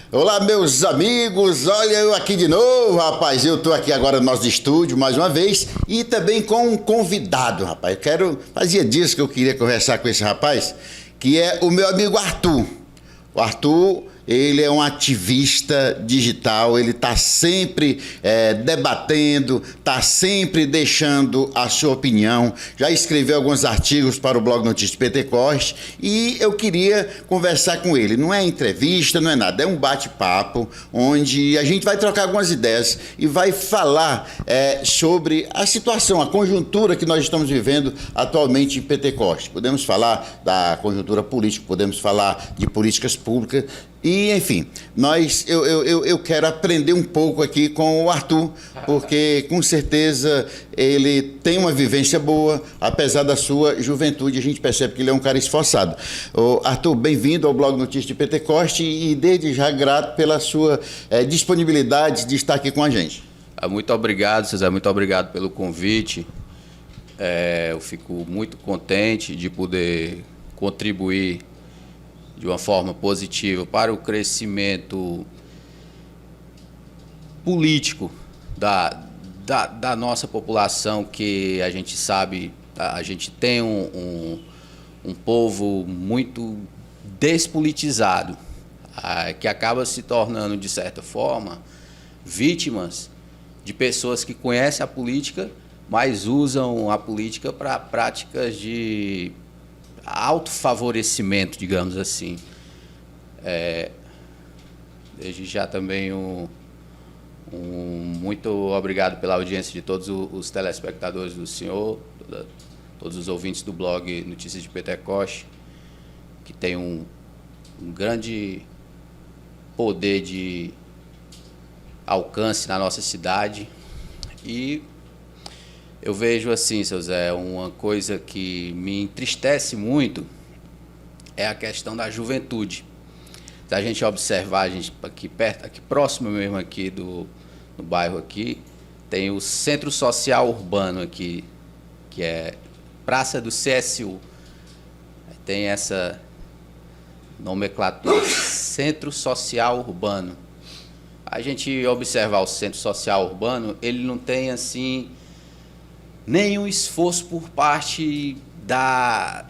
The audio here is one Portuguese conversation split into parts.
Olá, meus amigos, olha eu aqui de novo, rapaz. Eu tô aqui agora no nosso estúdio mais uma vez e também com um convidado, rapaz. Fazia dias que eu queria conversar com esse rapaz, que é o meu amigo Arthur. O Arthur, ele é um ativista digital, ele está sempre debatendo, está sempre deixando a sua opinião, já escreveu alguns artigos para o blog Notícias Pentecoste e eu queria conversar com ele. Não é entrevista, não é nada, é um bate-papo onde a gente vai trocar algumas ideias e vai falar sobre a situação, a conjuntura que nós estamos vivendo atualmente em Pentecoste. Podemos falar da conjuntura política, podemos falar de políticas públicas. E, enfim, eu quero aprender um pouco aqui com o Arthur, porque com certeza ele tem uma vivência boa, apesar da sua juventude, a gente percebe que ele é um cara esforçado. Arthur, bem-vindo ao blog Notícias de Pentecoste e desde já grato pela sua disponibilidade de estar aqui com a gente. Muito obrigado, César, muito obrigado pelo convite. Eu fico muito contente de poder contribuir de uma forma positiva para o crescimento político da nossa população, que a gente sabe, a gente tem um povo muito despolitizado, que acaba se tornando, de certa forma, vítimas de pessoas que conhecem a política, mas usam a política para práticas de autofavorecimento, digamos assim. Desde já também muito obrigado pela audiência de todos os telespectadores do senhor, todos os ouvintes do blog Notícias de Pentecoste, que tem um grande poder de alcance na nossa cidade. E eu vejo assim, seu Zé, uma coisa que me entristece muito é a questão da juventude. Se a gente observar, a gente aqui perto, aqui próximo mesmo aqui no bairro aqui, tem o Centro Social Urbano aqui, que é Praça do CSU. Tem essa nomenclatura, Centro Social Urbano. A gente observar o Centro Social Urbano, ele não tem assim nenhum esforço por parte das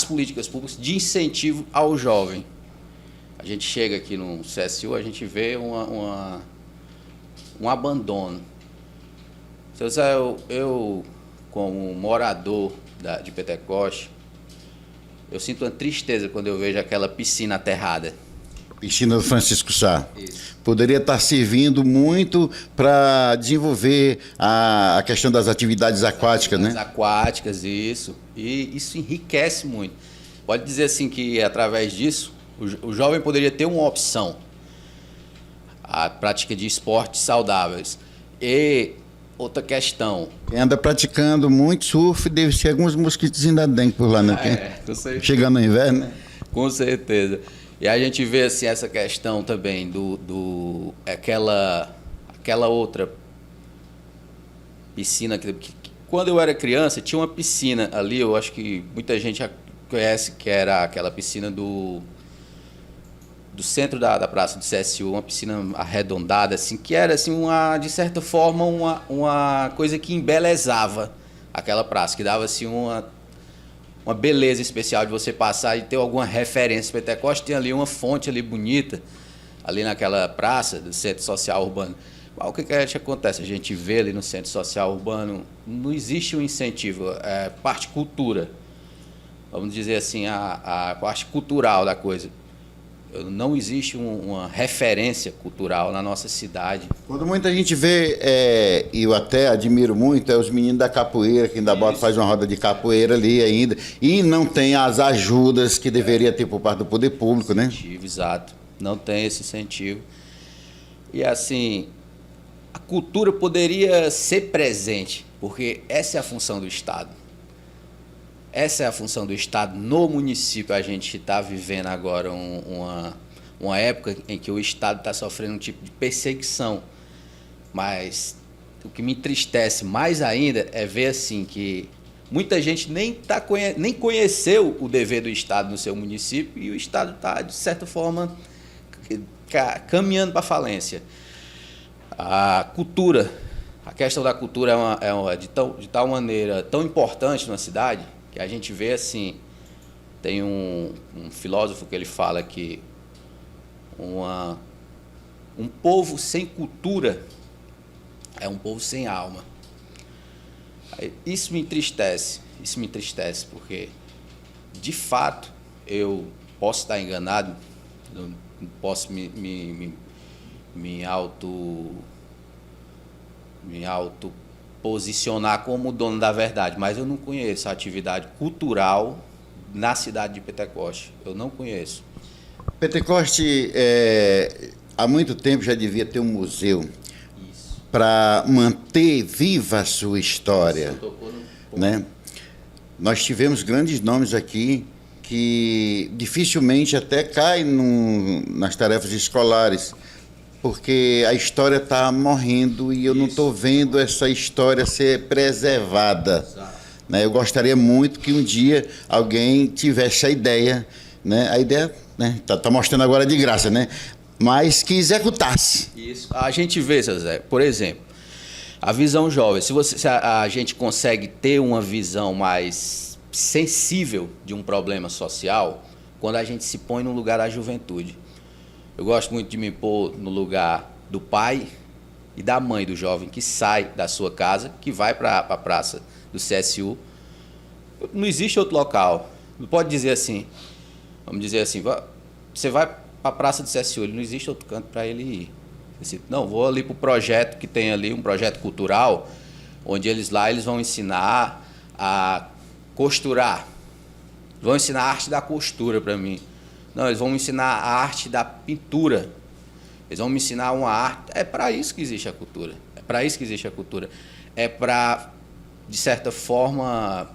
políticas públicas de incentivo ao jovem. A gente chega aqui no CSU, a gente vê um abandono. Seu Zé, eu como morador de Pentecoste, eu sinto uma tristeza quando eu vejo aquela piscina aterrada. Piscina do Francisco Sá. Isso. Poderia estar servindo muito para desenvolver a questão das atividades aquáticas, né? Aquáticas, isso. E isso enriquece muito. Pode dizer assim que, através disso, o jovem poderia ter uma opção, a prática de esportes saudáveis. E outra questão. Quem anda praticando muito surf, deve ser alguns mosquitos da dengue por lá, né? Com certeza. Chegando no inverno, né? Com certeza. E a gente vê assim, essa questão também aquela outra piscina que quando eu era criança tinha uma piscina ali, eu acho que muita gente já conhece, que era aquela piscina do centro da praça do CSU, uma piscina arredondada assim, que era assim de certa forma uma coisa que embelezava aquela praça, que dava assim uma beleza especial de você passar e ter alguma referência. Pentecoste tem ali uma fonte ali bonita, ali naquela praça do Centro Social Urbano. Mas o que acontece? A gente vê ali no Centro Social Urbano, não existe um incentivo, parte cultura. Vamos dizer assim, a parte cultural da coisa. Não existe uma referência cultural na nossa cidade. Quando muita gente vê, e eu até admiro muito, os meninos da capoeira, que ainda faz uma roda de capoeira ali ainda, e não tem as ajudas que deveria ter por parte do poder público, né? Exato. Não tem esse incentivo. E assim, a cultura poderia ser presente, porque essa é a função do Estado. Essa é a função do Estado no município. A gente está vivendo agora uma época em que o Estado está sofrendo um tipo de perseguição. Mas o que me entristece mais ainda é ver assim, que muita gente nem conheceu o dever do Estado no seu município e o Estado está, de certa forma, caminhando para a falência. A cultura, a questão da cultura de tal maneira tão importante na cidade que a gente vê assim, tem um filósofo que ele fala que um povo sem cultura é um povo sem alma. Isso me entristece, porque, de fato, eu posso estar enganado, não posso me auto posicionar como dono da verdade, mas eu não conheço a atividade cultural na cidade de Pentecoste. Eu não conheço. Pentecoste, há muito tempo já devia ter um museu para manter viva a sua história, né? Nós tivemos grandes nomes aqui que dificilmente até caem nas tarefas escolares, porque a história está morrendo e eu não estou vendo essa história ser preservada. Né? Eu gostaria muito que um dia alguém tivesse a ideia, né? A ideia, né? Tá mostrando agora de graça, né? Mas que executasse. Isso. A gente vê, seu Zé, por exemplo, a visão jovem. Se a gente consegue ter uma visão mais sensível de um problema social, quando a gente se põe no lugar da juventude. Eu gosto muito de me pôr no lugar do pai e da mãe do jovem que sai da sua casa, que vai para a praça do CSU. Não existe outro local. Não pode dizer assim, vamos dizer assim, você vai para a praça do CSU, não existe outro canto para ele ir. Assim, não, vou ali para o projeto que tem ali, um projeto cultural, onde eles vão ensinar a costurar. Vão ensinar a arte da costura para mim. Não, eles vão me ensinar a arte da pintura. Eles vão me ensinar uma arte. É para isso que existe a cultura. É para isso que existe a cultura. É para, de certa forma,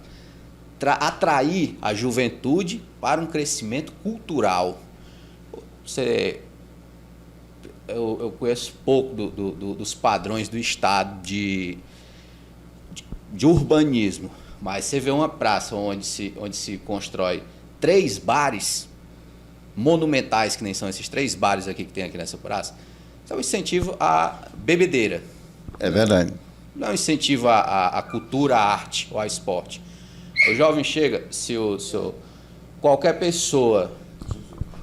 atrair a juventude para um crescimento cultural. Eu conheço pouco dos padrões do Estado de urbanismo, mas você vê uma praça onde se constrói 3 bares monumentais, que nem são esses 3 bares aqui que tem aqui nessa praça. Isso é um incentivo à bebedeira. É verdade. Não é um incentivo à cultura, à arte ou ao esporte. O jovem chega, se qualquer pessoa...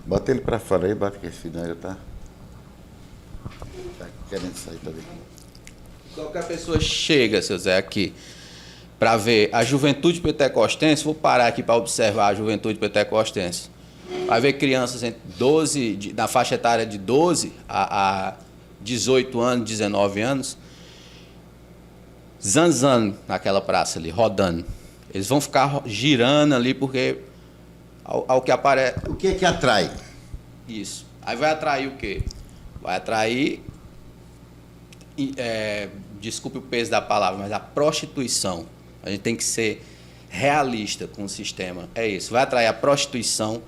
Bota ele para fora aí, bota que esse filho ainda tá querendo sair também. Qualquer pessoa chega, seu Zé, aqui, para ver a juventude pentecostense, vou parar aqui para observar a juventude pentecostense. Vai ver crianças na faixa etária de 12 a 18 anos, 19 anos, zanzando naquela praça ali, rodando. Eles vão ficar girando ali porque ao que aparece... O que é que atrai? Isso. Aí vai atrair o quê? Vai atrair, desculpe o peso da palavra, mas a prostituição. A gente tem que ser realista com o sistema. É isso. Vai atrair a prostituição.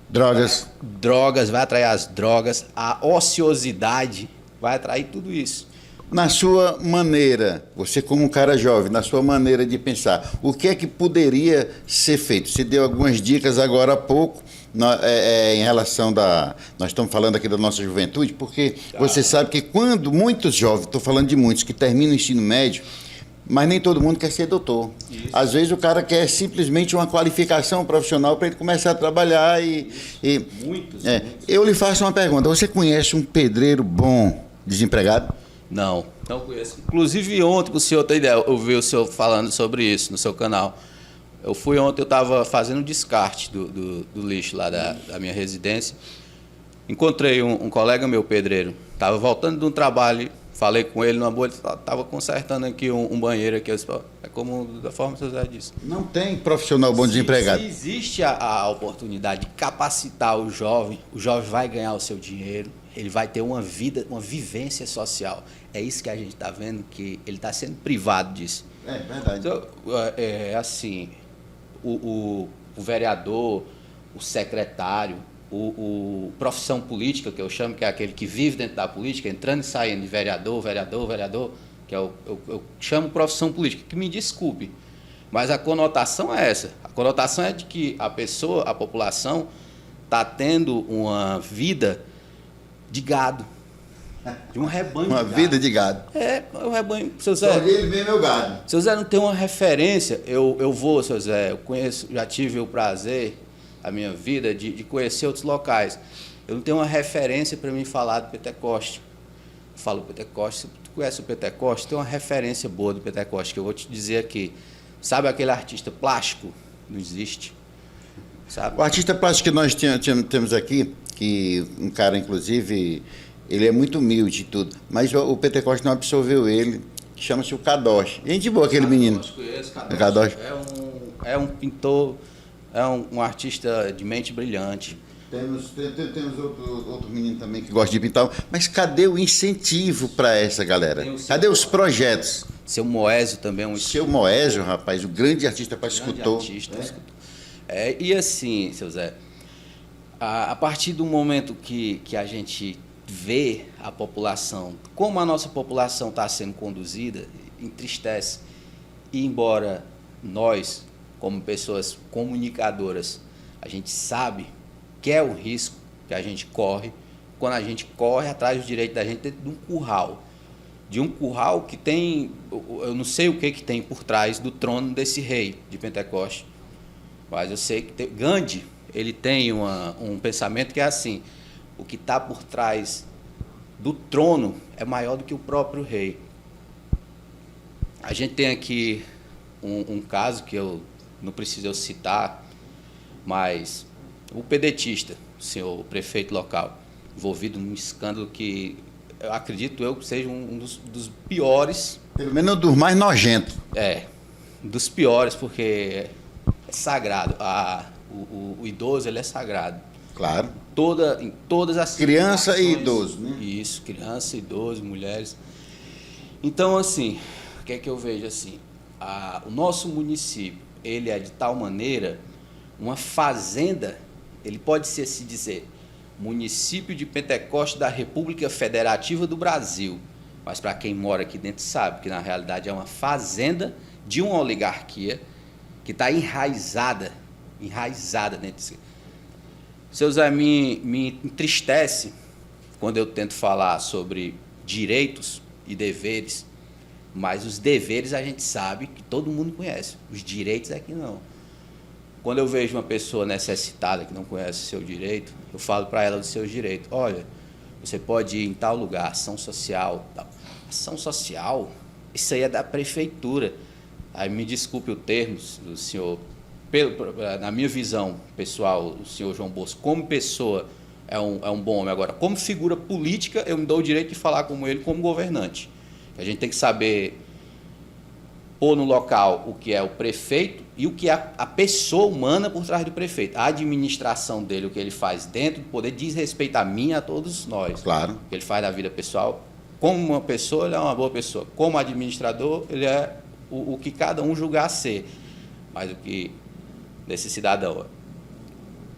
Drogas, vai atrair as drogas, a ociosidade, vai atrair tudo isso. Na sua maneira, você como um cara jovem, na sua maneira de pensar, o que é que poderia ser feito? Você deu algumas dicas agora há pouco em relação nós estamos falando aqui da nossa juventude, porque você sabe que quando muitos jovens, estou falando de muitos, que terminam o ensino médio, mas nem todo mundo quer ser doutor. Isso. Às vezes o cara quer simplesmente uma qualificação profissional para ele começar a trabalhar Muitos. Eu lhe faço uma pergunta, você conhece um pedreiro bom desempregado? Não conheço. Inclusive ontem, para o senhor ter ideia, eu vi o senhor falando sobre isso no seu canal. Eu estava fazendo descarte do lixo lá da minha residência. Encontrei um colega meu, pedreiro, estava voltando de um trabalho, falei com ele numa boa, ele estava consertando aqui um banheiro aqui. Eu disse, é como da forma que o senhor já disse. Não tem profissional bom desempregado. Se existe a oportunidade de capacitar o jovem vai ganhar o seu dinheiro, ele vai ter uma vivência social. É isso que a gente está vendo, que ele está sendo privado disso. É verdade. Então, assim, o vereador, o secretário, o profissão política, que eu chamo, que é aquele que vive dentro da política, entrando e saindo de vereador, que eu chamo profissão política, que me desculpe, mas a conotação é essa. A conotação é de que a população está tendo uma vida de gado. De um rebanho Uma de vida gado. de gado. É um rebanho. Seu Só Zé, ele mesmo é o gado. seu Zé não tem uma referência. Eu vou, seu Zé, eu conheço, já tive o prazer, a minha vida, de conhecer outros locais. Eu não tenho uma referência para mim falar do Pentecoste. Eu falo Pentecoste, se tu conhece o Pentecoste, tem uma referência boa do Pentecoste, que eu vou te dizer aqui. Sabe aquele artista plástico? Não existe. Sabe? O artista plástico que nós temos aqui, que um cara, inclusive, ele é muito humilde e tudo, mas o Pentecoste não absorveu ele, que chama-se o Kadosh. Gente boa, aquele menino. Conheço, O Kadosh. É um pintor, é um artista de mente brilhante. Temos outro menino também que gosta de pintar, mas cadê o incentivo para essa galera? Cadê os projetos? Seu Moésio também é um Seu Moésio, rapaz, o grande artista para escultor. E assim, seu Zé, a partir do momento que a gente vê a população, como a nossa população está sendo conduzida, entristece. E embora nós, como pessoas comunicadoras, a gente sabe que é o risco que a gente corre quando a gente corre atrás do direito da gente dentro de um curral. De um curral que tem, eu não sei o que tem por trás do trono desse rei de Pentecoste, mas eu sei que Gandhi, ele tem um pensamento que é assim: o que está por trás do trono é maior do que o próprio rei. A gente tem aqui um caso que eu não preciso citar, mas o pedetista, o senhor prefeito local, envolvido num escândalo que eu acredito que seja um dos piores. Pelo menos dos mais nojentos. Dos piores, porque é sagrado. O idoso, ele é sagrado. Claro. Em todas as criança e idoso, né? Isso, criança, idoso, mulheres. Então, assim, o que é que eu vejo assim? O nosso município, ele é de tal maneira uma fazenda, ele pode ser, se dizer, município de Pentecoste da República Federativa do Brasil. Mas para quem mora aqui dentro sabe que na realidade é uma fazenda de uma oligarquia que está enraizada dentro disso. Seu Zé, me entristece quando eu tento falar sobre direitos e deveres, mas os deveres a gente sabe que todo mundo conhece, os direitos é que não. Quando eu vejo uma pessoa necessitada que não conhece o seu direito, eu falo para ela dos seus direitos. Olha, você pode ir em tal lugar, ação social. Tal. Ação social? Isso aí é da prefeitura. Aí me desculpe o termo do senhor. Na minha visão pessoal, o senhor João Bosco, como pessoa, é um bom homem. Agora, como figura política, eu me dou o direito de falar como ele, como governante. A gente tem que saber pôr no local o que é o prefeito e o que é a pessoa humana por trás do prefeito. A administração dele, o que ele faz dentro do poder, diz respeito a mim e a todos nós. Claro. O que ele faz da vida pessoal. Como uma pessoa, ele é uma boa pessoa. Como administrador, ele é o que cada um julgar ser. Mas o que desse cidadão.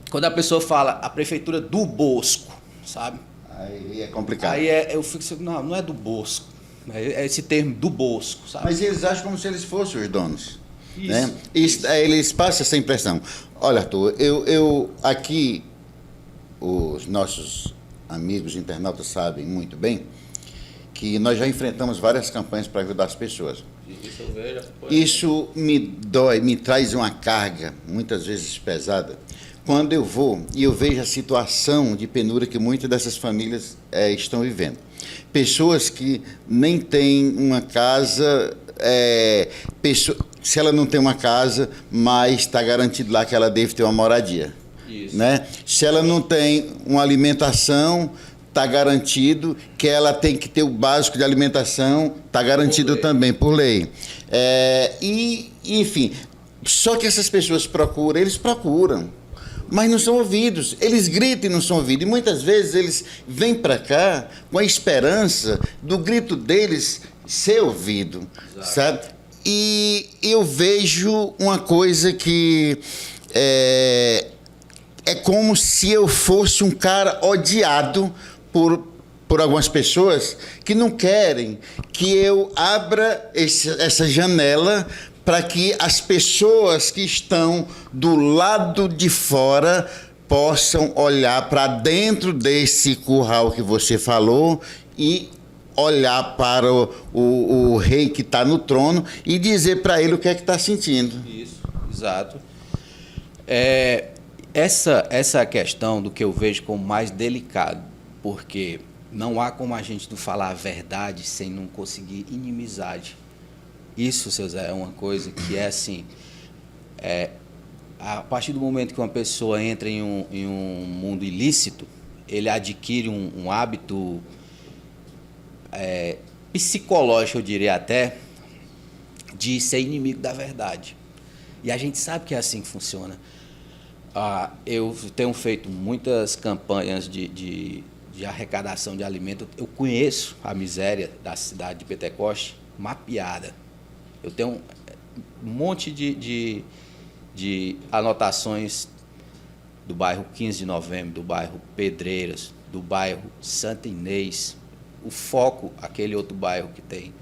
Quando a pessoa fala a prefeitura do Bosco, sabe? Aí é complicado. Aí eu fico assim, não é do Bosco. É esse termo do Bosco, sabe? Mas eles acham como se eles fossem os donos. Isso, né? isso. Eles passam essa impressão. Olha, Arthur, eu aqui, os nossos amigos internautas sabem muito bem que nós já enfrentamos várias campanhas para ajudar as pessoas. Isso me dói, me traz uma carga, muitas vezes pesada, quando eu vou e eu vejo a situação de penúria que muitas dessas famílias estão vivendo. Pessoas que nem têm uma casa, se ela não tem uma casa, mas está garantido lá que ela deve ter uma moradia. Isso. Né? Se ela não tem uma alimentação, está garantido que ela tem que ter o básico de alimentação, está garantido também por lei. Enfim, só que essas pessoas eles procuram, mas não são ouvidos. Eles gritam e não são ouvidos. E muitas vezes eles vêm para cá com a esperança do grito deles ser ouvido. Exato. Sabe? E eu vejo uma coisa que é como se eu fosse um cara odiado por algumas pessoas que não querem que eu abra essa janela para que as pessoas que estão do lado de fora possam olhar para dentro desse curral que você falou e olhar para o rei que está no trono e dizer para ele o que é que está sentindo. Isso, exato. Essa questão do que eu vejo como mais delicado, porque não há como a gente não falar a verdade sem não conseguir inimizade. Isso, seu Zé, é uma coisa que é assim, a partir do momento que uma pessoa entra em um mundo ilícito, ele adquire um hábito psicológico, eu diria até, de ser inimigo da verdade. E a gente sabe que é assim que funciona. Eu tenho feito muitas campanhas de arrecadação de alimento. Eu conheço a miséria da cidade de Pentecoste mapeada. Eu tenho um monte de anotações do bairro 15 de Novembro, do bairro Pedreiras, do bairro Santa Inês. O foco, aquele outro bairro que tem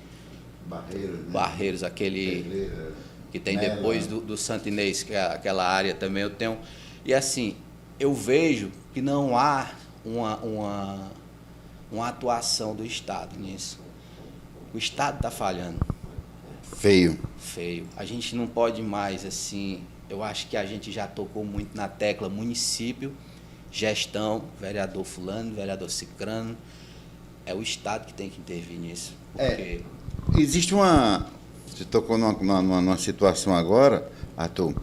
Barreiros, aquele Pedreira, que tem depois do Santa Inês, que é aquela área também eu tenho. E assim, eu vejo que não há uma atuação do Estado nisso. O Estado está falhando. Feio. A gente não pode mais, assim, eu acho que a gente já tocou muito na tecla município, gestão, vereador fulano, vereador cicrano. É o Estado que tem que intervir nisso. Porque... Existe você tocou numa situação agora, Arthur.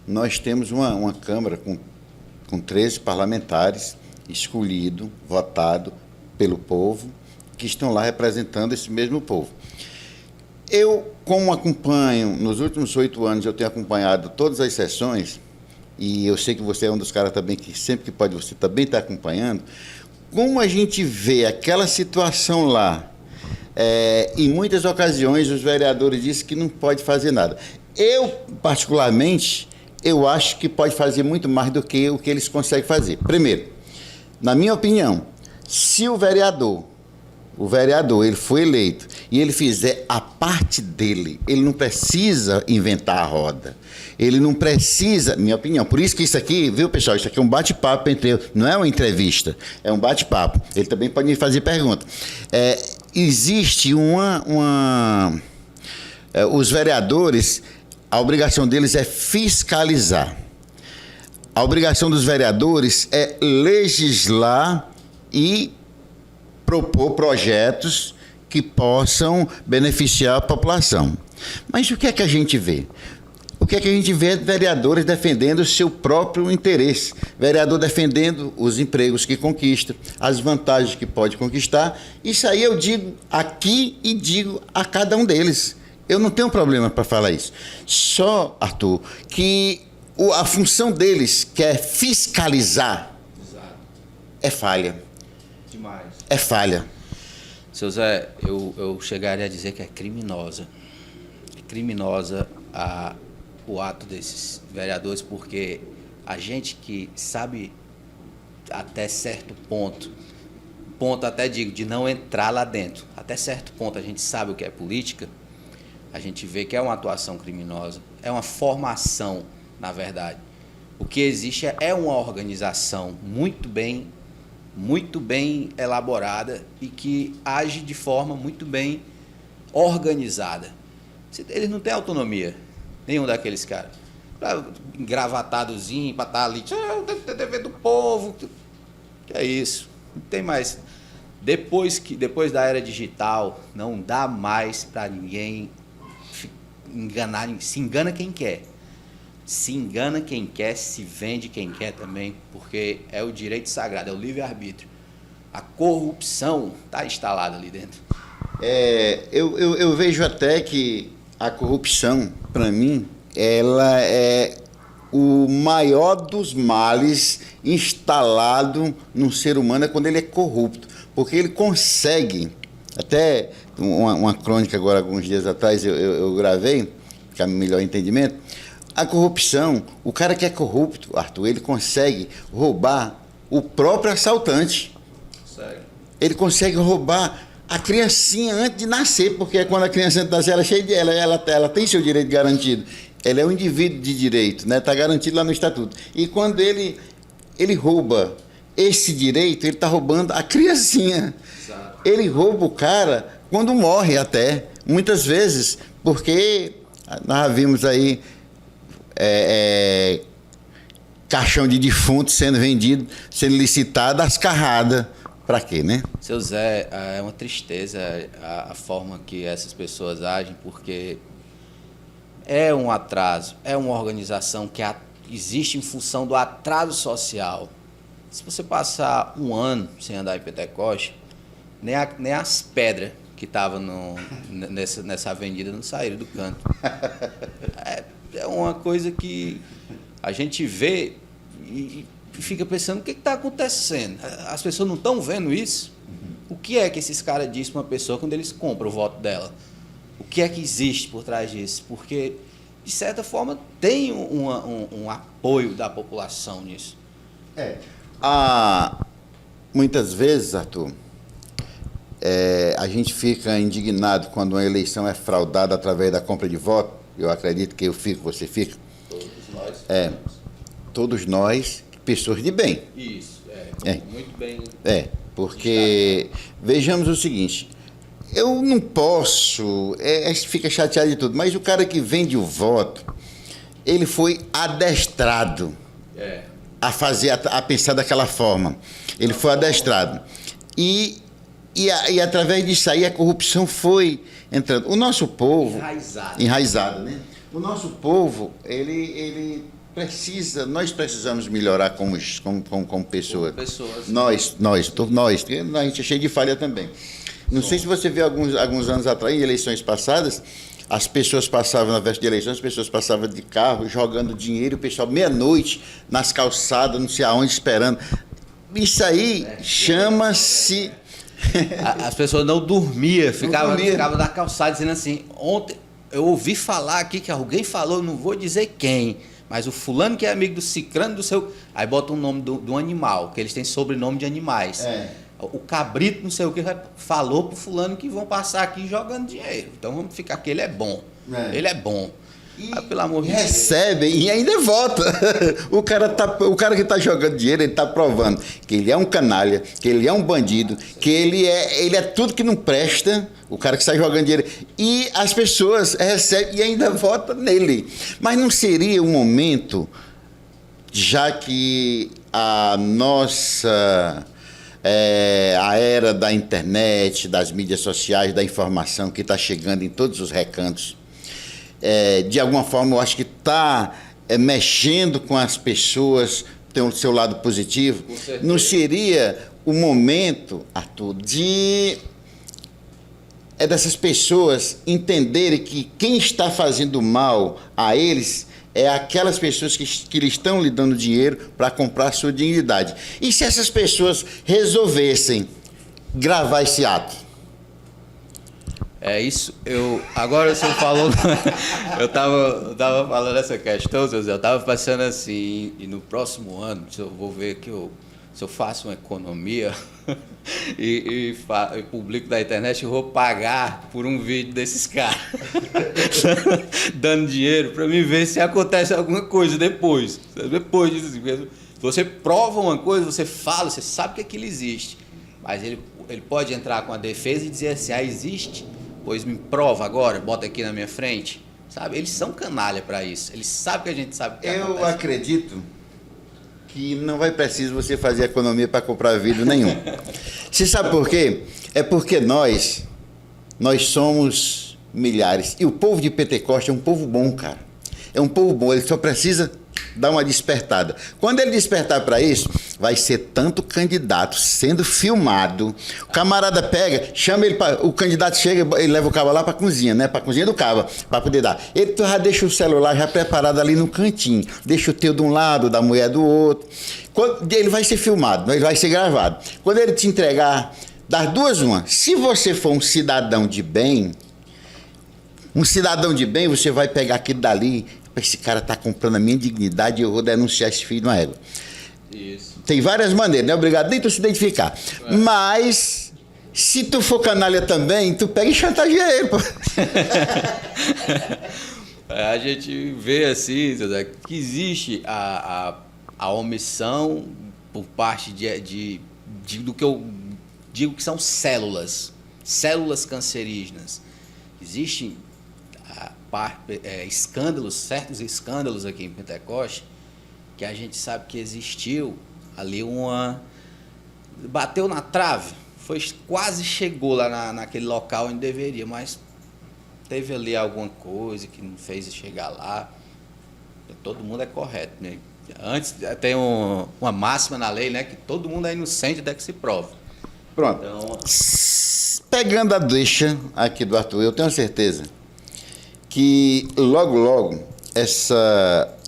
Nós temos uma Câmara com 13 parlamentares escolhidos, votados pelo povo, que estão lá representando esse mesmo povo. Eu, como acompanho, nos últimos 8 anos, eu tenho acompanhado todas as sessões, e eu sei que você é um dos caras também que sempre que pode, você também está acompanhando. Como a gente vê aquela situação lá, em muitas ocasiões os vereadores dizem que não pode fazer nada. Eu, particularmente, eu acho que pode fazer muito mais do que o que eles conseguem fazer. Primeiro, na minha opinião, se o vereador ele foi eleito e ele fizer a parte dele, ele não precisa inventar a roda. Ele não precisa, minha opinião. Por isso que isso aqui, viu, pessoal, isso aqui é um bate-papo entre eu, não é uma entrevista, é um bate-papo. Ele também pode me fazer pergunta. Existe os vereadores, a obrigação deles é fiscalizar. A obrigação dos vereadores é legislar e propor projetos que possam beneficiar a população. Mas o que é que a gente vê? O que é que a gente vê é vereadores defendendo o seu próprio interesse, vereador defendendo os empregos que conquista, as vantagens que pode conquistar. Isso aí eu digo aqui e digo a cada um deles. Eu não tenho problema para falar isso. Só, Arthur, que a função deles, que é fiscalizar, é falha. Demais. É falha. Seu Zé, eu chegaria a dizer que é criminosa. É criminosa o ato desses vereadores, porque a gente que sabe até certo ponto até digo, de não entrar lá dentro, até certo ponto a gente sabe o que é política, a gente vê que é uma atuação criminosa, é uma formação, na verdade. O que existe é uma organização muito bem elaborada e que age de forma muito bem organizada. Eles não têm autonomia, nenhum daqueles caras. Engravatadozinho, para estar ali, dever do povo. Que é isso, não tem mais. Depois da era digital, não dá mais para ninguém enganar. Se engana quem quer. Se engana quem quer, se vende quem quer também, porque é o direito sagrado, é o livre-arbítrio. A corrupção está instalada ali dentro. Eu vejo até que a corrupção, para mim, ela é o maior dos males instalado no ser humano, é quando ele é corrupto, porque ele consegue, até uma crônica agora, alguns dias atrás, eu gravei, para melhor entendimento. A corrupção, o cara que é corrupto, Arthur, ele consegue roubar o próprio assaltante. Ele consegue roubar a criancinha antes de nascer, porque quando a criança antes de nascer, ela é cheia de ela tem seu direito garantido. Ele é um indivíduo de direito, né? Está garantido lá no Estatuto. E quando ele rouba esse direito, ele está roubando a criancinha. Exato. Ele rouba o cara quando morre até, muitas vezes, porque nós vimos aí caixão de defunto sendo vendido, sendo licitado, às carradas. Para quê, né? Seu Zé, é uma tristeza a forma que essas pessoas agem, porque é um atraso, é uma organização que existe em função do atraso social. Se você passar um ano sem andar em Pentecoste, nem as pedras que estavam nessa avenida não saíram do canto. É uma coisa que a gente vê e fica pensando o que está acontecendo. As pessoas não estão vendo isso? O que é que esses caras dizem para uma pessoa quando eles compram o voto dela? O que é que existe por trás disso? Porque, de certa forma, tem um apoio da população nisso. Muitas vezes, Arthur, a gente fica indignado quando uma eleição é fraudada através da compra de voto. Eu acredito que eu fico, você fica. Todos nós. Todos nós, pessoas de bem. Isso, muito bem. Porque vejamos o seguinte, eu não posso, fica chateado de tudo, mas o cara que vende o voto, ele foi adestrado a pensar daquela forma. Ele foi adestrado. E através disso aí a corrupção foi entrando. O nosso povo... Enraizado, né? O nosso povo, ele precisa... Nós precisamos melhorar como pessoas. Nós, a gente é cheio de falha também. Não sei se você viu alguns anos atrás, em eleições passadas, as pessoas passavam, na véspera de eleições, as pessoas passavam de carro, jogando dinheiro, o pessoal meia-noite, nas calçadas, não sei aonde, esperando. Isso aí chama-se... As pessoas não dormiam, ficavam na calçada dizendo assim, ontem eu ouvi falar aqui que alguém falou, não vou dizer quem, mas o fulano que é amigo do cicrano do seu... Aí bota um nome do animal, que eles têm sobrenome de animais. O cabrito, não sei o que, falou pro fulano que vão passar aqui jogando dinheiro. Então vamos ficar que ele é bom. Ele é bom. Pelo amor de Deus. Recebe e ainda vota. O cara que está jogando dinheiro, ele está provando que ele é um canalha, que ele é um bandido, que ele é tudo que não presta, o cara que está jogando dinheiro. E as pessoas recebem e ainda votam nele. Mas não seria um momento, já que a nossa... a era da internet, das mídias sociais, da informação que está chegando em todos os recantos, de alguma forma eu acho que está mexendo com as pessoas, tem o seu lado positivo. Não seria o momento, Arthur, dessas pessoas entenderem que quem está fazendo mal a eles é aquelas pessoas que lhe estão lhe dando dinheiro para comprar a sua dignidade. E se essas pessoas resolvessem gravar esse ato? Isso. Agora você falou... eu tava falando essa questão, seu Zé, eu estava pensando assim, e no próximo ano, eu vou ver que se eu faço uma economia e publico na internet, eu vou pagar por um vídeo desses caras dando dinheiro para mim ver se acontece alguma coisa depois. Depois disso, assim, você prova uma coisa, você fala, você sabe que aquilo existe, mas ele pode entrar com a defesa e dizer assim, existe, pois me prova agora, bota aqui na minha frente, sabe? Eles são canalha para isso, eles sabem que a gente sabe o que acontece. Eu acredito que não vai preciso você fazer economia para comprar vídeo nenhum. Você sabe por quê? É porque nós somos milhares. E o povo de Pentecoste é um povo bom, cara. É um povo bom, ele só precisa dar uma despertada. Quando ele despertar para isso, vai ser tanto candidato sendo filmado. O camarada pega, chama ele para... O candidato chega, ele leva o cabo lá para a cozinha, né? Para a cozinha do cabo, para poder dar. Ele já deixa o celular já preparado ali no cantinho. Deixa o teu de um lado, da mulher do outro. Ele vai ser filmado, ele vai ser gravado. Quando ele te entregar, das duas uma. Se você for um cidadão de bem, você vai pegar aquilo dali. Esse cara está comprando a minha dignidade e eu vou denunciar esse filho de uma égua. Isso. Tem várias maneiras, não é obrigado nem tu se identificar. Mas, se tu for canalha também, tu pega e chantageia ele, pô. A gente vê assim, Zé, que existe a omissão por parte do que eu digo que são células cancerígenas. Existem escândalos, certos escândalos aqui em Pentecoste, que a gente sabe que existiu ali bateu na trave, quase chegou lá naquele local onde deveria, mas teve ali alguma coisa que não fez chegar lá. Todo mundo é correto, né? Antes tem uma máxima na lei, né, que todo mundo é inocente até que se prove. Pronto. Então, pegando a deixa aqui do Arthur, eu tenho certeza que logo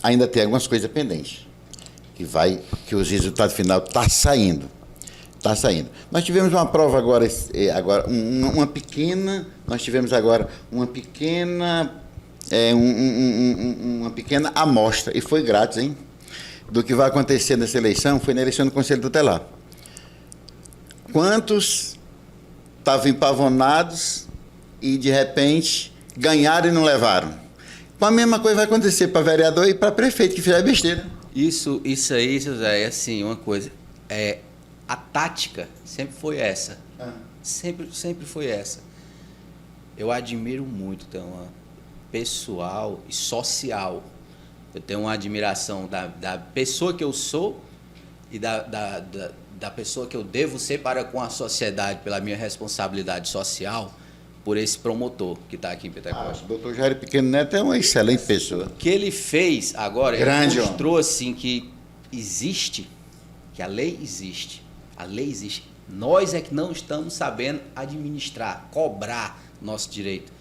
ainda tem algumas coisas pendentes, que os resultados final tá saindo. Nós tivemos uma prova agora uma pequena amostra, e foi grátis, hein? Do que vai acontecer nessa eleição, foi na eleição do Conselho Tutelar. Quantos estavam empavonados e, de repente, ganharam e não levaram? A mesma coisa vai acontecer para vereador e para prefeito que fizer besteira. Isso aí, José, é assim, uma coisa. A tática sempre foi essa. Sempre foi essa. Eu admiro muito, então, pessoal e social. Eu tenho uma admiração da pessoa que eu sou e da pessoa que eu devo ser para com a sociedade, pela minha responsabilidade social, por esse promotor que está aqui em Pentecoste. O doutor Jair Pequeno Neto é uma excelente pessoa. O que ele fez agora, Grande, ele mostrou assim que existe, que a lei existe. A lei existe. Nós é que não estamos sabendo administrar, cobrar nosso direito.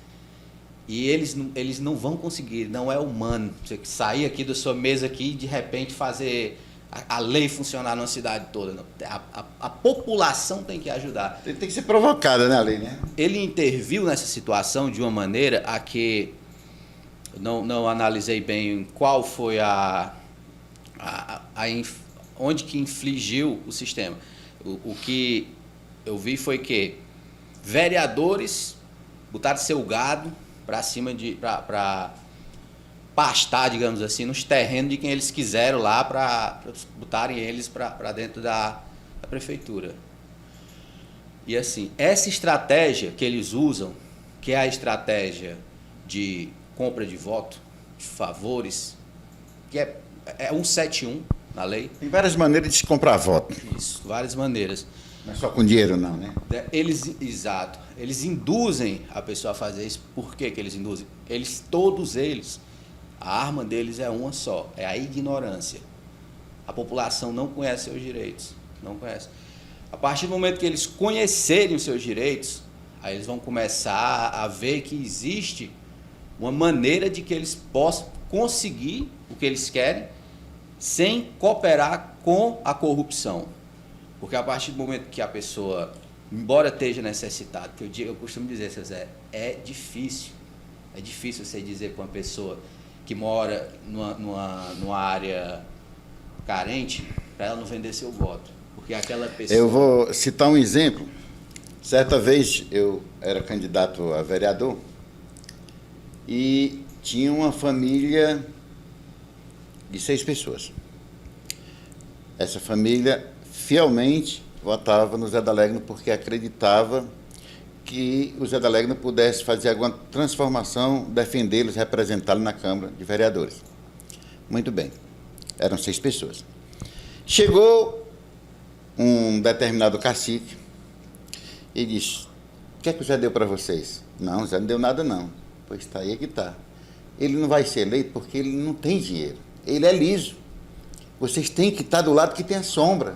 E eles não vão conseguir, não é humano. Você sair aqui da sua mesa aqui e de repente fazer a lei funcionar numa cidade toda. Não. A população tem que ajudar. Tem que ser provocada, né, a lei, né? Ele interviu nessa situação de uma maneira a que não analisei bem qual foi onde que infligiu o sistema. O que eu vi foi que vereadores botaram seu gado para cima para pastar, digamos assim, nos terrenos de quem eles quiseram lá, para botarem eles para dentro da prefeitura. E assim, essa estratégia que eles usam, que é a estratégia de compra de voto, de favores, que é 171 na lei. Tem várias maneiras de se comprar voto. Isso, várias maneiras. Não é só com dinheiro, não, né? Exato. Eles induzem a pessoa a fazer isso. Por que eles induzem? Todos eles, a arma deles é uma só, é a ignorância. A população não conhece seus direitos, não conhece. A partir do momento que eles conhecerem os seus direitos, aí eles vão começar a ver que existe uma maneira de que eles possam conseguir o que eles querem sem cooperar com a corrupção. Porque a partir do momento que a pessoa, embora esteja necessitada, que eu costumo dizer, seu Zé, é difícil você dizer para uma pessoa que mora numa área carente, para ela não vender seu voto. Porque aquela pessoa... Eu vou citar um exemplo. Certa vez eu era candidato a vereador e tinha uma família de 6 pessoas. Essa família fielmente votava no Zé d'Alegno porque acreditava que o Zé d'Alegno pudesse fazer alguma transformação, defendê-los, representá-los na Câmara de Vereadores. Muito bem. Eram 6 pessoas. Chegou um determinado cacique e disse: o que é que o Zé deu para vocês? Não, o Zé não deu nada, não. Pois está aí que está. Ele não vai ser eleito porque ele não tem dinheiro. Ele é liso. Vocês têm que estar do lado que tem a sombra.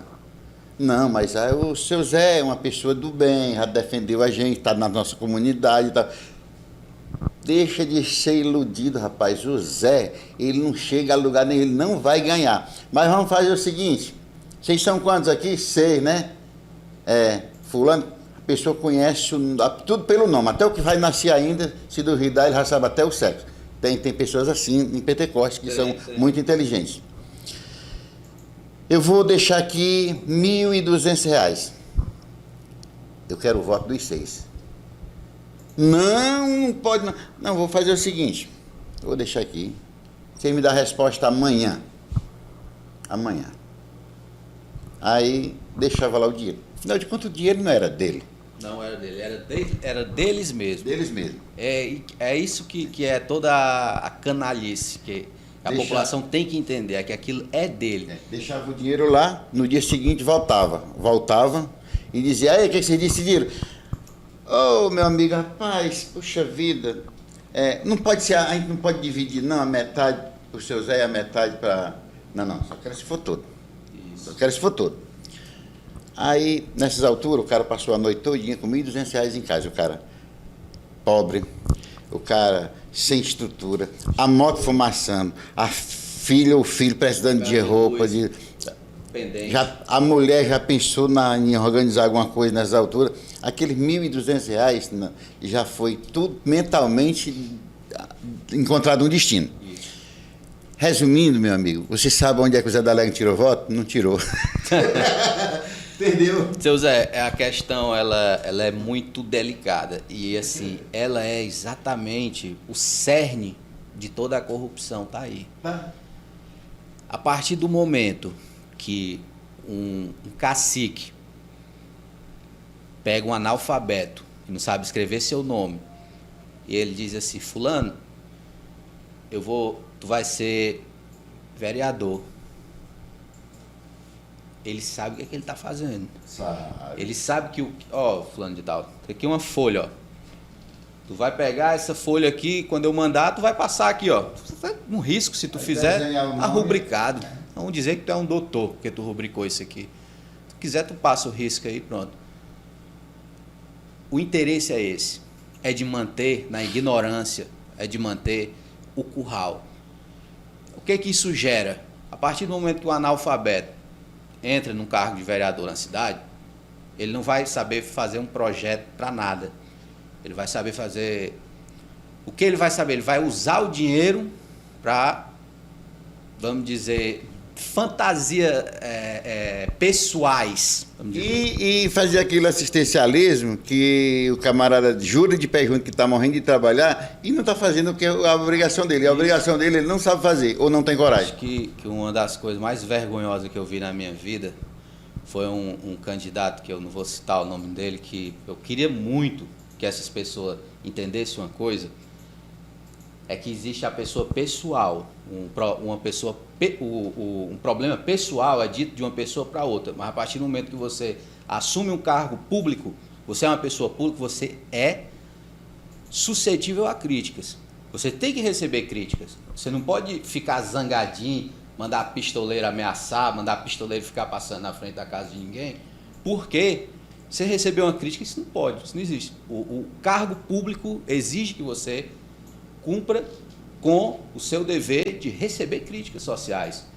Não, mas o seu Zé é uma pessoa do bem, já defendeu a gente, está na nossa comunidade. Tá. Deixa de ser iludido, rapaz. O Zé, ele não chega a lugar nenhum, ele não vai ganhar. Mas vamos fazer o seguinte: vocês são quantos aqui? 6, né? Fulano, a pessoa conhece tudo pelo nome, até o que vai nascer ainda, se duvidar, ele já sabe até o sexo. Tem pessoas assim em Pentecoste que são muito inteligentes. Eu vou deixar aqui R$1.200. Eu quero o voto dos 6. Não pode não. Não, vou fazer o seguinte. Eu vou deixar aqui. Quem me dá a resposta amanhã. Amanhã. Aí deixava lá o dinheiro. Afinal de contas, o dinheiro não era dele. Não era dele, era deles mesmo. Deles mesmo. É isso que é toda a canalice que a população tem que entender, é que aquilo é dele. Deixava o dinheiro lá, no dia seguinte voltava e dizia, aí, o que você disse, dinheiro? Ô, meu amigo, rapaz, puxa vida, não pode ser, a gente não pode dividir, não, a metade para o seu Zé e a metade para... Não, só quero se for todo. Isso. Só quero se for todo. Aí, nessas alturas, o cara passou a noite todinha com R$ 1.200 em casa. O cara pobre, o cara sem estrutura, a moto fumaçando, a filha ou filho precisando de roupa. Pendente. A mulher já pensou em organizar alguma coisa nessas alturas. Aqueles R$ 1.200 já foi tudo mentalmente encontrado um destino. Isso. Resumindo, meu amigo, você sabe onde é que o Zé da Alegre tirou voto? Não tirou. Entendeu? Seu Zé, a questão ela é muito delicada e assim, ela é exatamente o cerne de toda a corrupção, tá aí. A partir do momento que um cacique pega um analfabeto e não sabe escrever seu nome e ele diz assim, fulano, tu vai ser vereador. Ele sabe o que é que ele está fazendo. Sabe. Ele sabe que fulano de tal, tem aqui uma folha, ó. Tu vai pegar essa folha aqui, quando eu mandar, tu vai passar aqui, ó. Um risco, se tu fizer, tá rubricado. Vamos dizer que tu é um doutor, porque tu rubricou isso aqui. Se tu quiser, tu passa o risco aí, pronto. O interesse é esse. É de manter na ignorância, é de manter o curral. O que que isso gera? A partir do momento que o analfabeto entra num cargo de vereador na cidade, ele não vai saber fazer um projeto para nada. Ele vai saber fazer... O que ele vai saber? Ele vai usar o dinheiro para, vamos dizer, fantasia pessoais. Vamos dizer. E fazer aquele assistencialismo que o camarada jura de pé junto que está morrendo de trabalhar e não está fazendo o que é a obrigação dele. A obrigação dele ele não sabe fazer ou não tem coragem. Acho que uma das coisas mais vergonhosas que eu vi na minha vida foi um candidato, que eu não vou citar o nome dele, que eu queria muito que essas pessoas entendessem uma coisa, é que existe a pessoa pessoal, um problema pessoal é dito de uma pessoa para outra, mas a partir do momento que você assume um cargo público, você é uma pessoa pública, você é suscetível a críticas. Você tem que receber críticas. Você não pode ficar zangadinho, mandar a pistoleira ameaçar, mandar a pistoleira ficar passando na frente da casa de ninguém, porque você recebeu uma crítica, isso não pode, isso não existe. O cargo público exige que você cumpra com o seu dever de receber críticas sociais.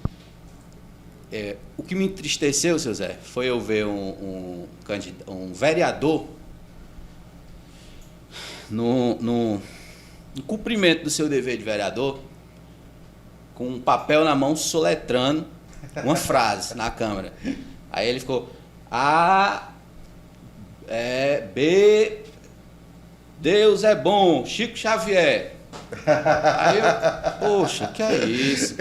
O que me entristeceu, seu Zé, foi eu ver um vereador no cumprimento do seu dever de vereador, com um papel na mão soletrando uma frase na Câmara. Aí ele ficou B, Deus é bom, Chico Xavier. Aí poxa, que é isso?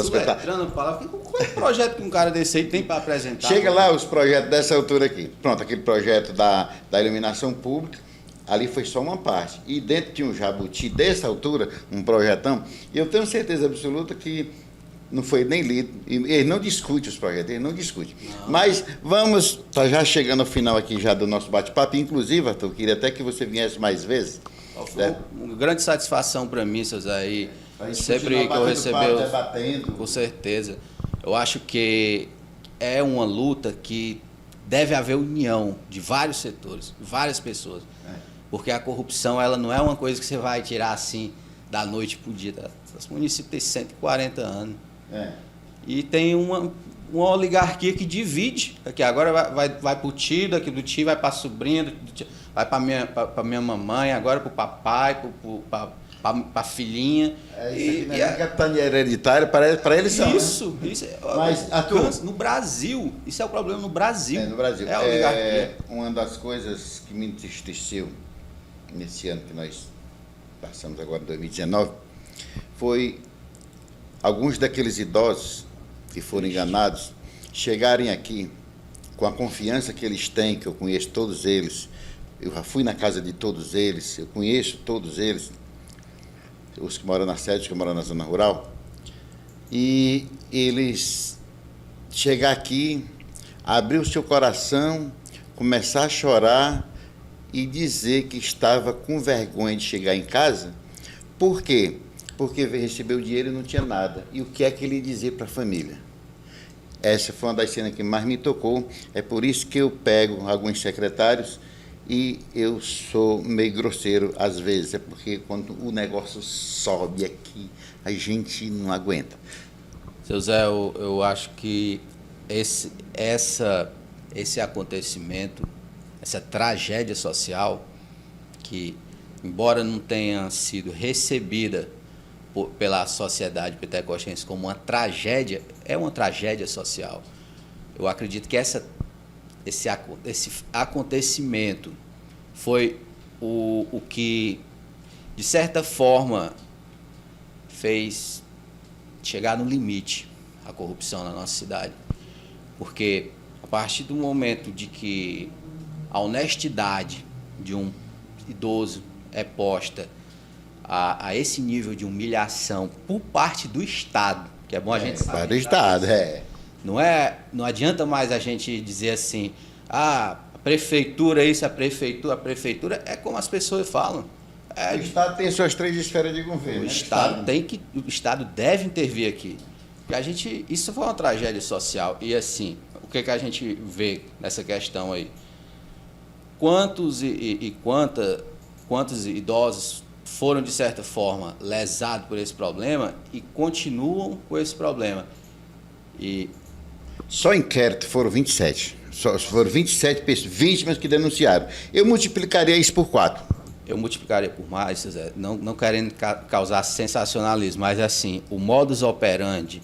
Soletrando palavra. Qual é o projeto que um cara desse aí tem para apresentar? Chega lá os projetos dessa altura aqui. Pronto, aquele projeto da iluminação pública, ali foi só uma parte. E dentro tinha um jabuti dessa altura, um projetão, e eu tenho certeza absoluta que não foi nem lido. Ele não discute os projetos, ele não discute. Não. Mas vamos, tá já chegando ao final aqui já do nosso bate-papo. Inclusive, Arthur, eu queria até que você viesse mais vezes. Foi uma grande satisfação para mim, seus aí. Sempre que eu recebeu, com certeza. Eu acho que é uma luta que deve haver união de vários setores, várias pessoas. Porque a corrupção, ela não é uma coisa que você vai tirar assim da noite para o dia. Esse município tem 140 anos. E tem uma oligarquia que divide. Aqui agora vai para o tio, daqui do tio vai para a sobrinha, vai para minha mamãe, agora para o papai, para a filhinha. Isso aqui não é capitania hereditária, para eles são. Isso. Mas, Arthur, no Brasil, isso é o problema no Brasil. No Brasil. É a oligarquia. Uma das coisas que me entristeceu nesse ano que nós passamos agora em 2019, foi alguns daqueles idosos que foram enganados chegarem aqui com a confiança que eles têm, que eu conheço todos eles, eu já fui na casa de todos eles, eu conheço todos eles, os que moram na sede, os que moram na zona rural, e eles chegar aqui, abrir o seu coração, começar a chorar e dizer que estava com vergonha de chegar em casa. Por quê? Porque recebeu o dinheiro e não tinha nada. E o que é que ele ia dizer para a família? Essa foi uma das cenas que mais me tocou. É por isso que eu pego alguns secretários e eu sou meio grosseiro às vezes. É porque quando o negócio sobe aqui, a gente não aguenta. Seu Zé, eu acho que esse acontecimento, essa tragédia social, que, embora não tenha sido recebida pela sociedade pentecostense como uma tragédia, é uma tragédia social. Eu acredito que esse acontecimento foi o que, de certa forma, fez chegar no limite a corrupção na nossa cidade. Porque a partir do momento de que a honestidade de um idoso é posta a esse nível de humilhação por parte do Estado, que é bom a gente saber. Do Estado, Não adianta mais a gente dizer assim, a prefeitura isso, a prefeitura é como as pessoas falam. O Estado tem suas 3 esferas de governo. O Estado deve intervir aqui. Porque isso foi uma tragédia social. E assim, o que a gente vê nessa questão aí? Quantos quantos idosos foram, de certa forma, lesados por esse problema e continuam com esse problema? Só inquérito foram 27. Só foram 27 pessoas, vítimas que denunciaram. Eu multiplicaria isso por 4. Eu multiplicaria por mais, Zé, não querendo causar sensacionalismo, mas assim, o modus operandi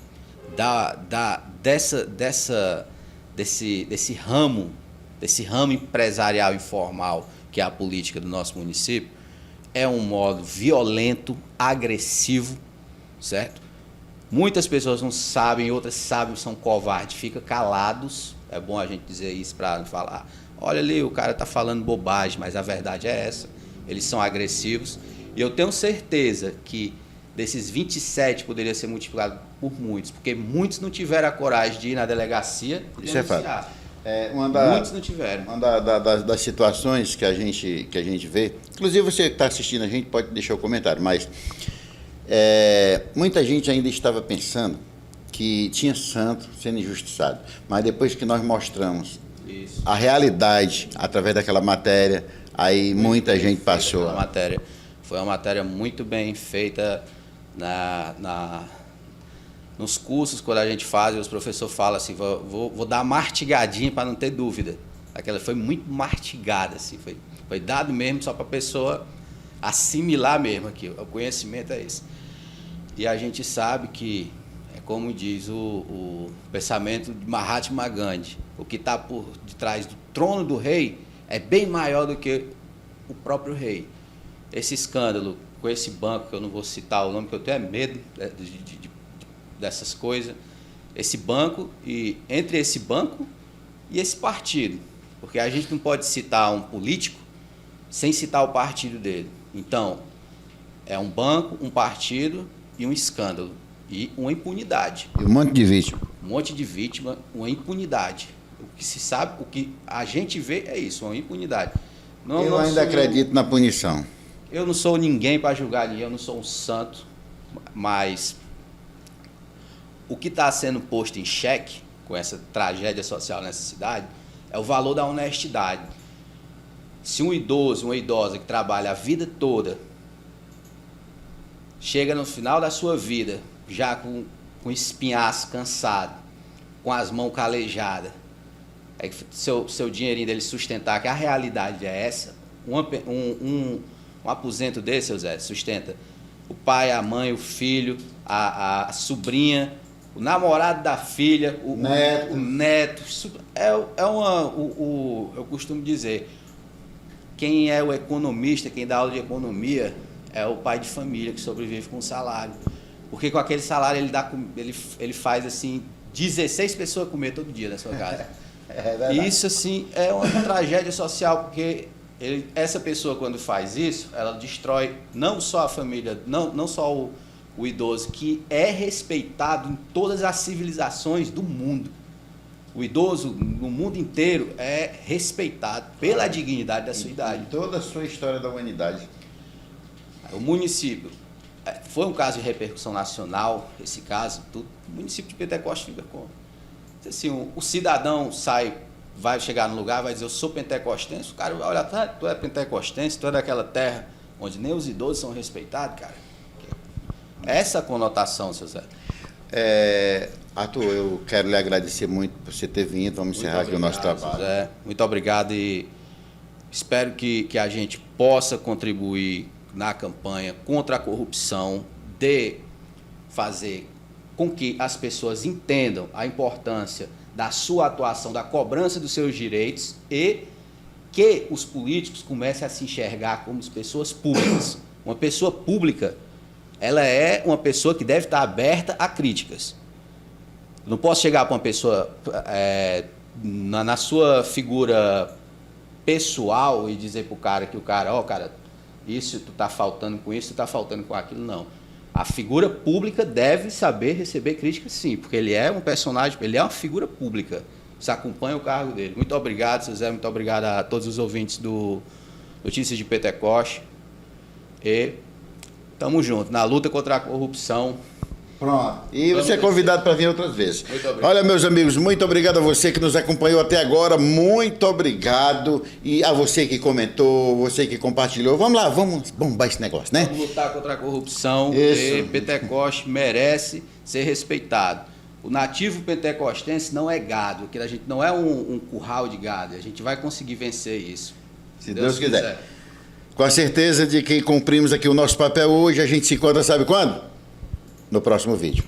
desse ramo empresarial informal, que é a política do nosso município, é um modo violento, agressivo, certo? Muitas pessoas não sabem, outras sabem, são covardes, ficam calados. É bom a gente dizer isso para não falar, olha ali, o cara está falando bobagem, mas a verdade é essa. Eles são agressivos. E eu tenho certeza que desses 27 poderia ser multiplicado por muitos, porque muitos não tiveram a coragem de ir na delegacia e denunciar. Isso é fato. Muitos não tiveram. Uma das situações que a gente vê, inclusive você que está assistindo a gente pode deixar o comentário, mas muita gente ainda estava pensando que tinha santo sendo injustiçado, mas depois que nós mostramos a realidade através daquela matéria, aí muita gente passou. Foi uma matéria muito bem feita nos cursos, quando a gente faz, os professores falam assim, vou dar uma martigadinha para não ter dúvida. Aquela foi muito martigada, assim, foi dado mesmo só para a pessoa assimilar mesmo aqui. O conhecimento é esse. E a gente sabe que, como diz o pensamento de Mahatma Gandhi, o que está por detrás do trono do rei é bem maior do que o próprio rei. Esse escândalo com esse banco, que eu não vou citar o nome, que eu tenho medo dessas coisas, esse banco, e entre esse banco e esse partido, porque a gente não pode citar um político sem citar o partido dele. Então, é um banco, um partido e um escândalo, e uma impunidade. E um monte de vítima. Um monte de vítima, uma impunidade. O que se sabe, o que a gente vê é isso, uma impunidade. Eu ainda acredito na punição. Eu não sou ninguém para julgar ninguém, eu não sou um santo, mas o que está sendo posto em xeque com essa tragédia social nessa cidade é o valor da honestidade. Se um idoso, uma idosa que trabalha a vida toda, chega no final da sua vida, já com espinhaço, cansado, com as mãos calejadas, seu dinheirinho dele sustentar, que a realidade é essa, um aposento desse, seu Zé, sustenta o pai, a mãe, o filho, a sobrinha, o namorado da filha, o neto. Eu costumo dizer, quem é o economista, quem dá aula de economia, é o pai de família que sobrevive com um salário. Porque com aquele salário ele faz assim 16 pessoas comer todo dia na sua casa. E isso assim é uma tragédia social, porque essa pessoa quando faz isso, ela destrói não só a família, não só o idoso, que é respeitado em todas as civilizações do mundo. O idoso no mundo inteiro é respeitado pela dignidade da sua idade. Em toda a sua história da humanidade. O município, foi um caso de repercussão nacional, esse caso, o município de Pentecoste fica como? Assim, o cidadão vai chegar no lugar, vai dizer, eu sou pentecostense, o cara vai olhar, tu é pentecostense, tu é daquela terra onde nem os idosos são respeitados, cara. Essa conotação, seu Zé. Arthur, eu quero lhe agradecer muito por você ter vindo, vamos encerrar aqui o nosso trabalho. Zé, muito obrigado e espero que a gente possa contribuir na campanha contra a corrupção, de fazer com que as pessoas entendam a importância da sua atuação, da cobrança dos seus direitos e que os políticos comecem a se enxergar como pessoas públicas. Uma pessoa pública, ela é uma pessoa que deve estar aberta a críticas. Não posso chegar para uma pessoa na sua figura pessoal e dizer para o cara que cara, isso tu está faltando com isso, tu está faltando com aquilo, não. A figura pública deve saber receber críticas, sim, porque ele é um personagem, ele é uma figura pública. Você acompanha o cargo dele. Muito obrigado, seu Zé, muito obrigado a todos os ouvintes do Notícias de Pentecoste. E estamos juntos, na luta contra a corrupção. Pronto. E você é convidado para vir outras vezes. Muito obrigado. Olha, meus amigos, muito obrigado a você que nos acompanhou até agora. Muito obrigado. E a você que comentou, você que compartilhou. Vamos lá, vamos bombar esse negócio, né? Vamos lutar contra a corrupção. Isso. E Pentecoste merece ser respeitado. O nativo pentecostense não é gado, que a gente não é um curral de gado. A gente vai conseguir vencer isso. Se Deus quiser. Com a certeza de que cumprimos aqui o nosso papel hoje, a gente se encontra, sabe quando? No próximo vídeo.